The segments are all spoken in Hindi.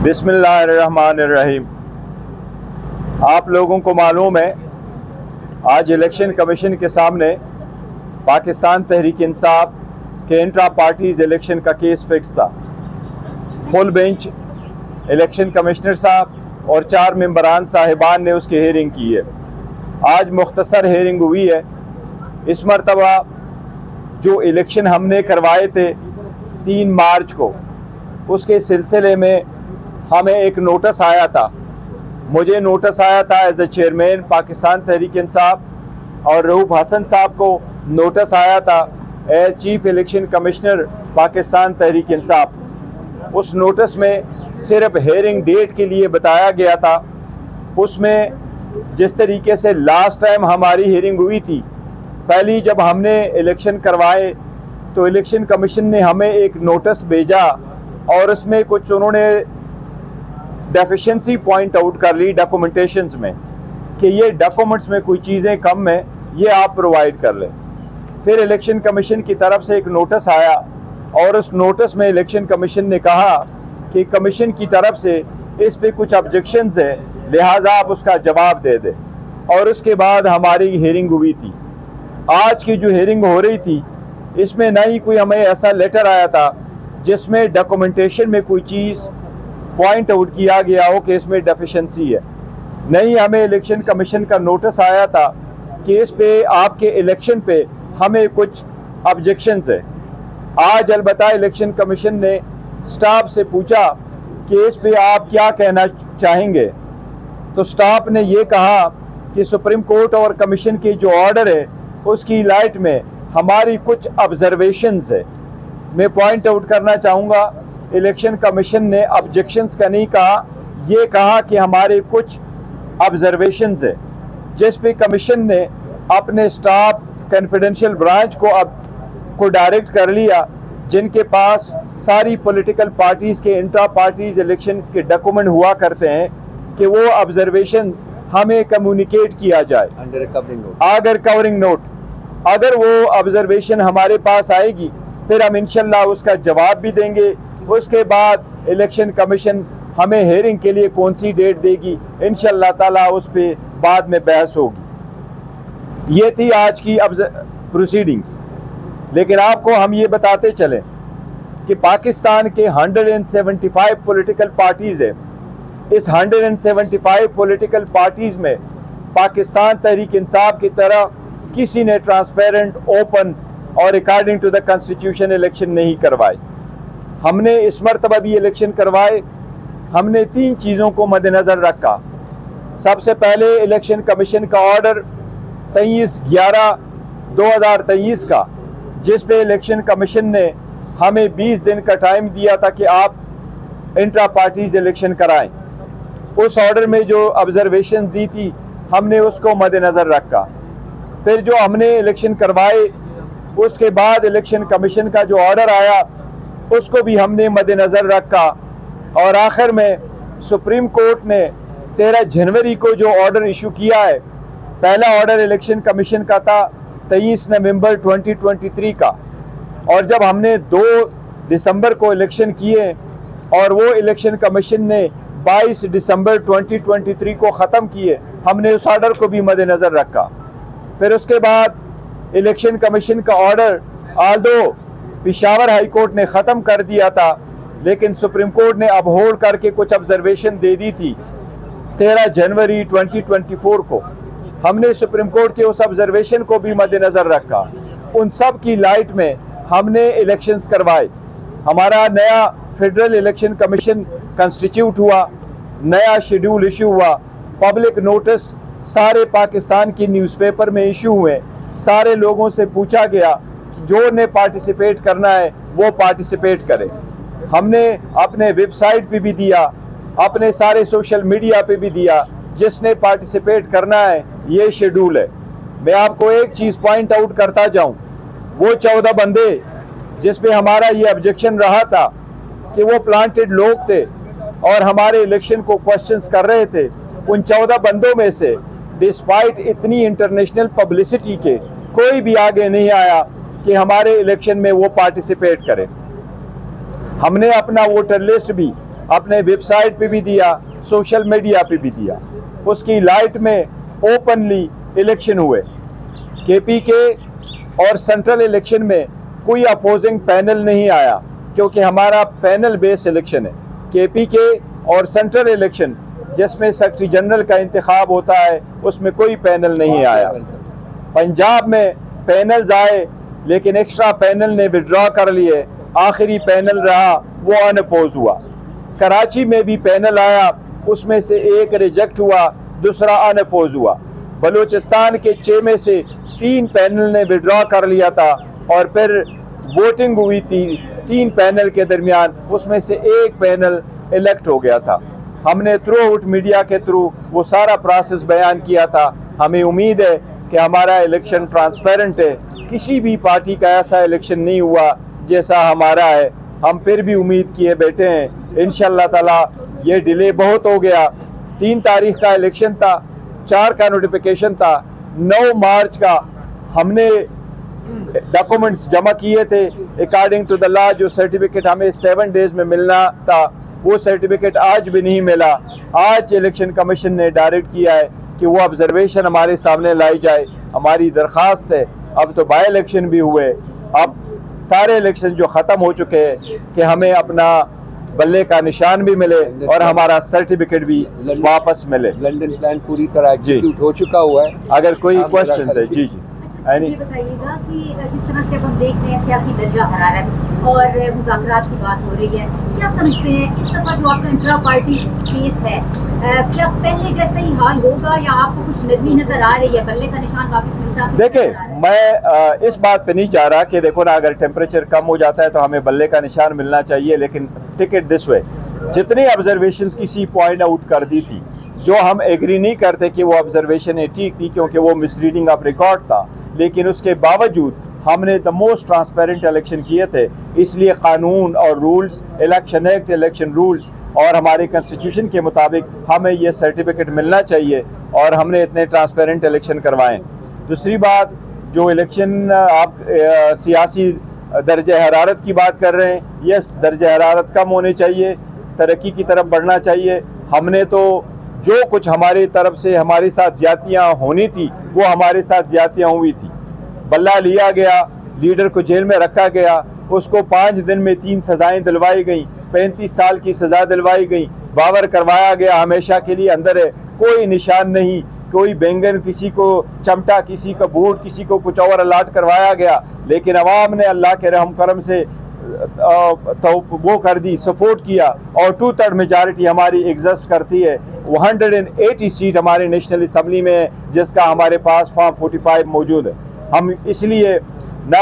बिस्मिल्लाहिर्रहमानिर्रहीम। आप लोगों को मालूम है, आज इलेक्शन कमीशन के सामने पाकिस्तान तहरीक इंसाफ के इंट्रा पार्टीज इलेक्शन का केस फिक्स था। फुल बेंच इलेक्शन कमिश्नर साहब और 4 मेंबरान साहिबान ने उसकी हेयरिंग की है। आज मुख्तसर हेयरिंग हुई है। इस मरतबा जो इलेक्शन हमने करवाए थे 3 मार्च को, उसके सिलसिले में हमें एक नोटिस आया था। मुझे नोटिस आया था as a chairman Pakistan Tehreek Insaf, और रऊफ हसन साहब को नोटिस आया था as chief election commissioner Pakistan Tehreek Insaf. उस नोटिस में सिर्फ हेयरिंग डेट के लिए बताया गया था। उसमें जिस तरीके से लास्ट टाइम हमारी हेयरिंग हुई थी, पहली जब हमने इलेक्शन करवाए तो इलेक्शन कमीशन ने हमें एक नोटिस भेजा और उसमें कुछ उन्होंने डेफिशिएंसी पॉइंट आउट कर ली डॉक्यूमेंटेशंस में कि ये डॉक्यूमेंट्स में कोई चीज़ें कम हैं, ये आप प्रोवाइड कर लें। फिर इलेक्शन कमीशन की तरफ से एक नोटिस आया और उस नोटिस में इलेक्शन कमीशन ने कहा कि कमीशन की तरफ से इस पे कुछ ऑब्जेक्शंस है, लिहाजा आप उसका जवाब दे दें। और उसके बाद हमारी हेयरिंग हुई थी। आज की जो हेयरिंग हो रही थी, इसमें ना ही कोई हमें ऐसा लेटर आया था जिसमें डॉक्यूमेंटेशन में कोई चीज़ पॉइंट आउट किया गया हो कि इसमें डेफिशिएंसी है। नहीं, हमें इलेक्शन कमीशन का नोटिस आया था कि इस पे आपके इलेक्शन पे हमें कुछ ऑब्जेक्शंस है। आज अलबत्ता इलेक्शन कमीशन ने स्टाफ से पूछा कि इस पे आप क्या कहना चाहेंगे, तो स्टाफ ने ये कहा कि सुप्रीम कोर्ट और कमीशन की जो ऑर्डर है उसकी लाइट में हमारी कुछ ऑब्जर्वेशंस है। मैं पॉइंट आउट करना चाहूँगा, इलेक्शन कमीशन ने ऑब्जेक्शंस का नहीं कहा, ये कहा कि हमारे कुछ ऑब्जर्वेशंस है, जिस पे कमीशन ने अपने स्टाफ कॉन्फिडेंशियल ब्रांच को डायरेक्ट कर लिया, जिनके पास सारी पॉलिटिकल पार्टीज़ के इंट्रा पार्टीज इलेक्शंस के डॉक्यूमेंट हुआ करते हैं, कि वो ऑब्जर्वेशंस हमें कम्युनिकेट किया जाए अगर कवरिंग नोट। अगर वो ऑब्जर्वेशन हमारे पास आएगी फिर हम इंशाल्लाह उसका जवाब भी देंगे। उसके बाद इलेक्शन कमीशन हमें हेयरिंग के लिए कौन सी डेट देगी, इंशाल्लाह ताला उस पर बाद में बहस होगी। ये थी आज की प्रोसीडिंग्स। लेकिन आपको हम ये बताते चलें कि पाकिस्तान के 175 पॉलिटिकल पार्टीज़ है। इस 175 पॉलिटिकल पार्टीज़ में पाकिस्तान तहरीक इंसाफ की तरह किसी ने ट्रांसपेरेंट, ओपन और according to the constitution election नहीं करवाए। हमने इस मरतबा भी इलेक्शन करवाए। हमने 3 चीज़ों को मद्देनज़र रखा। सबसे पहले इलेक्शन कमीशन का ऑर्डर 23/11/2023 का, जिस पे इलेक्शन कमीशन ने हमें 20 दिन का टाइम दिया था कि आप इंट्रा पार्टीज इलेक्शन कराएं। उस ऑर्डर में जो ऑब्जर्वेशन दी थी हमने उसको मद्देनज़र रखा। फिर जो हमने इलेक्शन करवाए उसके बाद इलेक्शन कमीशन का जो ऑर्डर आया उसको भी हमने मद्देनज़र रखा। और आखिर में सुप्रीम कोर्ट ने 13 जनवरी को जो ऑर्डर इशू किया है, पहला ऑर्डर इलेक्शन कमीशन का था 23 नवंबर 2023 का, और जब हमने 2 दिसंबर को इलेक्शन किए और वो इलेक्शन कमीशन ने 22 दिसंबर 2023 को ख़त्म किए, हमने उस ऑर्डर को भी मद्देनज़र रखा। फिर उसके बाद इलेक्शन कमीशन का order Aldous Peshawar high court ने ख़त्म कर दिया था, लेकिन सुप्रीम कोर्ट ने अपहोल्ड करके कुछ ऑब्जर्वेशन दे दी थी 13 जनवरी 2024 को। हमने सुप्रीम कोर्ट के उस ऑब्जर्वेशन को भी मद्देनज़र रखा। उन सब की लाइट में हमने इलेक्शंस करवाए। हमारा नया फेडरल इलेक्शन कमीशन कंस्टिट्यूट हुआ, नया शेड्यूल इशू हुआ, पब्लिक नोटिस सारे पाकिस्तान की न्यूज़पेपर में इशू हुए। सारे लोगों से पूछा गया कि जो ने पार्टिसिपेट करना है वो पार्टिसिपेट करे। हमने अपने वेबसाइट पे भी दिया, अपने सारे सोशल मीडिया पे भी दिया, जिसने पार्टिसिपेट करना है ये शेड्यूल है। मैं आपको एक चीज़ पॉइंट आउट करता जाऊं, वो 14 बंदे जिस पे हमारा ये ऑब्जेक्शन रहा था कि वो प्लांटेड लोग थे और हमारे इलेक्शन को क्वेश्चंस कर रहे थे, उन 14 बंदों में से डिस्पाइट इतनी इंटरनेशनल पब्लिसिटी के कोई भी आगे नहीं आया कि हमारे इलेक्शन में वो पार्टिसिपेट करे। हमने अपना वोटर लिस्ट भी अपने वेबसाइट पे भी दिया, सोशल मीडिया पे भी दिया। उसकी लाइट में ओपनली इलेक्शन हुए। केपी के और सेंट्रल इलेक्शन में कोई अपोजिंग पैनल नहीं आया, क्योंकि हमारा पैनल बेस्ड इलेक्शन है। केपी के और सेंट्रल इलेक्शन जिसमें सेक्रेटरी जनरल का इंतखाब होता है, उसमें कोई पैनल नहीं आया। पंजाब में पैनल्स आए, लेकिन एक्स्ट्रा पैनल ने विड्रॉ कर लिए। आखिरी पैनल रहा वो अनअपोज हुआ। कराची में भी पैनल आया, उसमें से एक रिजेक्ट हुआ, दूसरा अनअपोज हुआ। बलूचिस्तान के 6 में से 3 पैनल ने विड्रॉ कर लिया था, और फिर वोटिंग हुई थी 3 पैनल के दरमियान, उसमें से एक पैनल इलेक्ट हो गया था। हमने थ्रू आउट मीडिया के थ्रू वो सारा प्रोसेस बयान किया था। हमें उम्मीद है कि हमारा इलेक्शन ट्रांसपेरेंट है। किसी भी पार्टी का ऐसा इलेक्शन नहीं हुआ जैसा हमारा है। हम फिर भी उम्मीद किए बैठे हैं, इंशाअल्लाह ताला। ये डिले बहुत हो गया। 3 तारीख का इलेक्शन था, 4 का नोटिफिकेशन था, 9 मार्च का हमने डॉक्यूमेंट्स जमा किए थे अकॉर्डिंग टू द लॉ। जो सर्टिफिकेट हमें 7 डेज में मिलना था, वो सर्टिफिकेट आज भी नहीं मिला। आज इलेक्शन कमीशन ने डायरेक्ट किया है कि वो ऑब्जर्वेशन हमारे सामने लाई जाए। हमारी दरख्वास्त है। अब तो बाई इलेक्शन भी हुए, अब सारे इलेक्शन जो ख़त्म हो चुके हैं, कि हमें अपना बल्ले का निशान भी मिले और हमारा सर्टिफिकेट भी वापस मिले। लंदन प्लान पूरी तरह एग्जीक्यूट हो चुका हुआ है। अगर कोई क्वेश्चन है? जी जी। ये बताइएगा कि जिस तरह से अब हम देख रहे हैं सियासी दर्जा हरारत और मुज़ाकरात की बात हो रही है, क्या समझते हैं इस दफ़ा जो आपका इंट्रा पार्टी केस है, क्या पहले जैसा ही हाल होगा या आपको कुछ नरमी नज़र आ रही है, बल्ले का निशान वापस मिलता है? देखिए, मैं इस बात पे नहीं चाह रहा कि देखो ना, अगर टेम्परेचर कम हो जाता है तो हमें बल्ले का निशान मिलना चाहिए, लेकिन टिकट दिस वे जितनी ऑब्जर्वेशंस किसी पॉइंट आउट कर दी थी, जो हम एग्री नहीं करते कि वो ऑब्जर्वेशन ठीक थी, क्योंकि वो मिसरीडिंग ऑफ रिकॉर्ड था, लेकिन उसके बावजूद हमने द मोस्ट ट्रांसपेरेंट इलेक्शन किए थे। इसलिए कानून और rules, election act, election rules और हमारे कॉन्स्टिट्यूशन के मुताबिक हमें ये सर्टिफिकेट मिलना चाहिए, और हमने इतने ट्रांसपेरेंट इलेक्शन करवाएं। दूसरी बात, जो इलेक्शन आप सियासी दर्जे हरारत की बात कर रहे हैं, यस, दर्जे हरारत कम होने चाहिए, तरक्की की तरफ बढ़ना चाहिए। हमने तो जो कुछ हमारी तरफ से हमारे साथ ज्यादतियाँ होनी थी, वो हमारे साथ ज्यादतियाँ हुई थी। बल्ला लिया गया, लीडर को जेल में रखा गया, उसको 5 दिन में 3 सजाएं दिलवाई गई, 35 साल की सजा दिलवाई गई, बावर करवाया गया, हमेशा के लिए अंदर है, कोई निशान नहीं, कोई बैंगन, किसी को चमटा, किसी को बूट, किसी को कुछ और अलाट करवाया गया। लेकिन अवाम ने अल्लाह के रहम करम से तो वो कर दी, सपोर्ट किया, और 2/3 मेजॉरिटी हमारी एग्जिस्ट करती है। 180 सीट हमारे नेशनल असम्बली में है, जिसका हमारे पास फॉर्म 45 मौजूद है। हम इसलिए न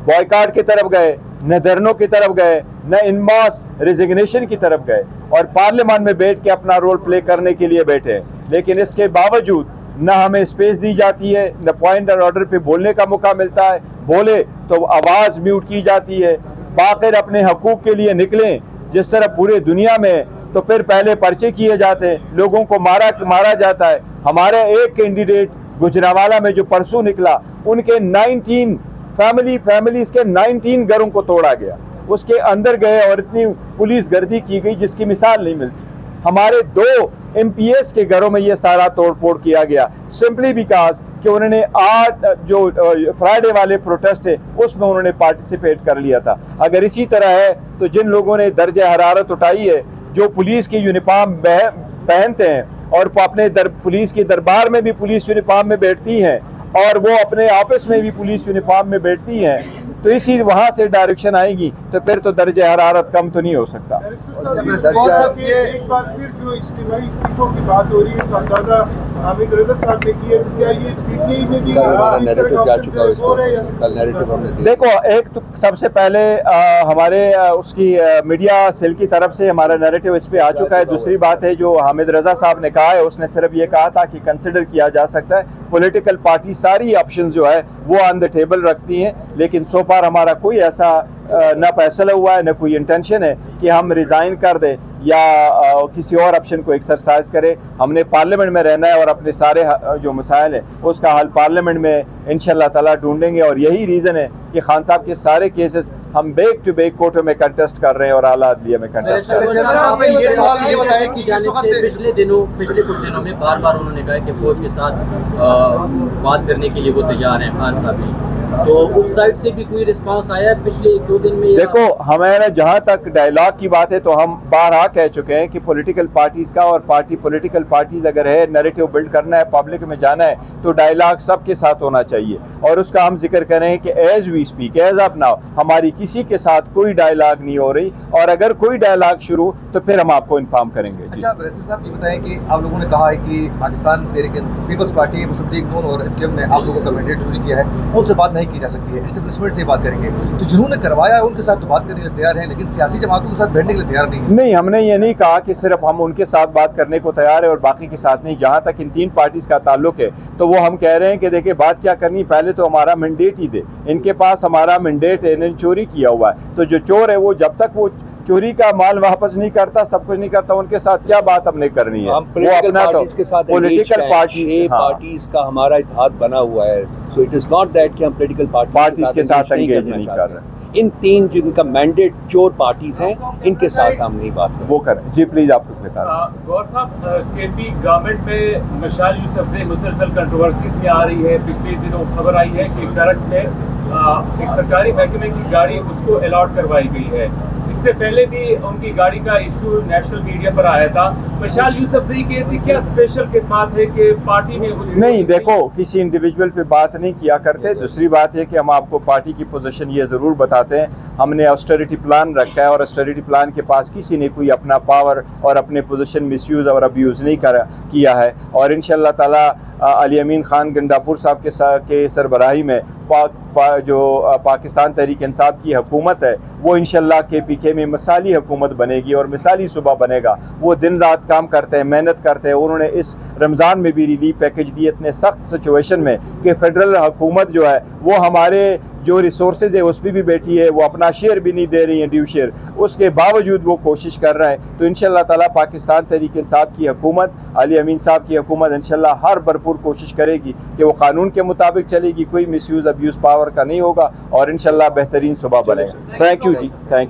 बॉयकाट की तरफ गए, न धरनों की तरफ गए, न इन मास रेजिग्नेशन की तरफ गए, और पार्लियामेंट में बैठ के अपना रोल प्ले करने के लिए बैठे हैं। लेकिन इसके बावजूद न हमें स्पेस दी जाती है, न पॉइंट और ऑर्डर पे बोलने का मौका मिलता है। बोले तो आवाज़ म्यूट की जाती है। बाखिर अपने हकूक़ के लिए निकलें जिस तरह पूरे दुनिया में, तो फिर पहले पर्चे किए जाते हैं, लोगों को मारा जाता है। हमारे एक कैंडिडेट गुजरांवाला में जो परसों निकला, उनके 19 फैमिलीज के 19 घरों को तोड़ा गया, उसके अंदर गए और इतनी पुलिस गर्दी की गई जिसकी मिसाल नहीं मिलती। हमारे 2 MPs के घरों में ये सारा तोड़ फोड़ किया गया, सिंपली बिकॉज कि उन्होंने आज जो फ्राइडे वाले प्रोटेस्ट है उसमें उन्होंने पार्टिसिपेट कर लिया था। अगर इसी तरह है तो जिन लोगों ने दर्जे हरारत उठाई है, जो पुलिस की यूनिफॉर्म पहनते हैं और अपने पुलिस के दरबार में भी पुलिस यूनिफॉर्म में बैठती हैं, और वो अपने ऑफिस में भी पुलिस यूनिफॉर्म में बैठती हैं, तो इसी वहाँ से डायरेक्शन आएगी, तो फिर तो दर्जे हरारत कम तो नहीं हो सकता। एक बार फिर जो इज्तिमाई इस्तीफों की बात हो रही है, साहबजादा हामिद रजा साहब ने की है, तो क्या ये पीटीआई में भी देखो, एक तो सबसे पहले हमारे उसकी मीडिया सेल की तरफ से हमारा नैरेटिव इस पे आ चुका है। दूसरी बात है, जो हामिद रजा साहब ने कहा है, उसने सिर्फ ये कहा था कि कंसिडर किया जा सकता है। पॉलिटिकल पार्टी सारी ऑप्शन जो है वो ऑन द टेबल रखती हैं, लेकिन सो फार हमारा कोई ऐसा न फैसला हुआ है, न कोई इंटेंशन है कि हम रिज़ाइन कर दें या किसी और ऑप्शन को एक्सरसाइज करें। हमने पार्लियामेंट में रहना है और अपने सारे जो मसाइल हैं उसका हल पार्लियामेंट में इंशाअल्लाह ताला ढूंढेंगे, और यही रीज़न है कि खान साहब के सारे केसेस हम बैक टू बैक कोर्टों में कंटेस्ट कर रहे हैं और आला अदलिया में कंटेस्ट कर रहे हैं। चेयरमैन साहब ने ये सवाल ये बताया कि इस वक्त पिछले कुछ दिनों में बार बार उन्होंने कहा कि फौज के साथ बात करने के लिए वो तैयार हैं खान साहब भी, तो उस साइड से भी कोई रिस्पांस आया है पिछले 1-2 दिन में? देखो, हमारा जहाँ तक डायलॉग की बात है तो हम बारहा कह चुके हैं कि पॉलिटिकल पार्टीज का और पॉलिटिकल पार्टीज अगर है नैरेटिव बिल्ड करना है, पब्लिक में जाना है, तो डायलॉग सबके साथ होना चाहिए और उसका हम जिक्र करें कि as we speak, as of now हमारी किसी के साथ कोई डायलॉग नहीं हो रही और अगर कोई डायलॉग शुरू तो फिर हम आपको इन्फॉर्म करेंगे। अच्छा रसूल साहब ये बताएं कि आप लोगों ने कहा है कि पाकिस्तान पीपल्स पार्टी, मुस्लिम लीग नून और एमकेएम ने आप लोगों का मैंडेट चोरी किया है, उनसे बात नहीं की जा सकती है, एस्टेब्लिशमेंट से बात करेंगे, तो जिन्होंने करवाया है उनके साथ तो बात करने के लिए तैयार हैं, लेकिन सियासी जमातों के साथ बैठने के लिए तैयार नहीं है। नहीं, हमने ये नहीं कहा कि सिर्फ हम उनके साथ बात करने को तैयार है और बाकी के साथ नहीं। जहाँ तक इन 3 पार्टीज का ताल्लुक है तो वो हम कह रहे हैं कि देखिए बात क्या करनी, पहले तो हमारा मैंडेट ही दे। इनके पास हमारा मैंडेट है, इन्होंने चोरी किया हुआ है, तो जो चोर है वो जब तक वो चोरी का माल वापस नहीं करता, सब कुछ नहीं करता, उनके साथ क्या बात हमने करनी है? वो अपना के साथ पॉलिटिकल पार्टीज का हमारा इत्तेहाद बना हुआ है, so it is not that कि हम पॉलिटिकल पार्टीज के साथ एंगेज नहीं कर रहे। इन 3 जिनका मैंडेट चोर पार्टीज हैं, इनके साथ हम नहीं बात करें। वो करें जी, प्लीज आप कुछ बता दें। गौर साहब, केपी गवर्नमेंट में मशाल यूसुफजई मुसलसल कंट्रोवर्सीज में आ रही है। पिछले दिनों खबर आई है कि करक में एक सरकारी महकमे की गाड़ी उसको अलॉट करवाई गई है। इससे पहले भी उनकी गाड़ी का इशू नेशनल मीडिया पर आया था। मशाल यूसुफजई की ऐसी क्या स्पेशल खिदमत है कि पार्टी में नहीं, देखो किसी इंडिविजुअल पे बात नहीं किया करते। दूसरी बात है कि हम आपको पार्टी की पोजीशन ये ज़रूर बताते हैं, हमने ऑस्टेरिटी प्लान रखा है और ऑस्टेरिटी प्लान के पास किसी ने कोई अपना पावर और अपने पोजीशन मिसयूज़ और अब्यूज़ नहीं किया है। और इंशाअल्लाह ताला अली अमीन खान गंडापुर साहब के सरबराही में जो पाकिस्तान तहरीक इंसाफ की हुकूमत है वो इंशाअल्लाह KPK में मिसाली हुकूमत बनेगी और मिसाली सूबा बनेगा। वो दिन रात काम करते हैं, मेहनत करते हैं। उन्होंने इस रमज़ान में भी रिलीफ पैकेज दिए इतने सख्त सिचुएशन में कि फेडरल हुकूमत जो है वो हमारे जो रिसोर्सेज है उस पर भी बैठी है, वो अपना शेयर भी नहीं दे रही है, ड्यू शेयर, उसके बावजूद वो कोशिश कर रहा है। तो इंशाअल्लाह ताला पाकिस्तान तहरीक इंसाफ की हुकूमत, अली अमीन साहब की हुकूमत इंशाअल्लाह हर भरपूर कोशिश करेगी कि वो कानून के मुताबिक चलेगी, कोई मिसयूज़ अब्यूज़ पावर का नहीं होगा और इंशाअल्लाह बेहतरीन सुबह बनेगा। Thank you ji, thank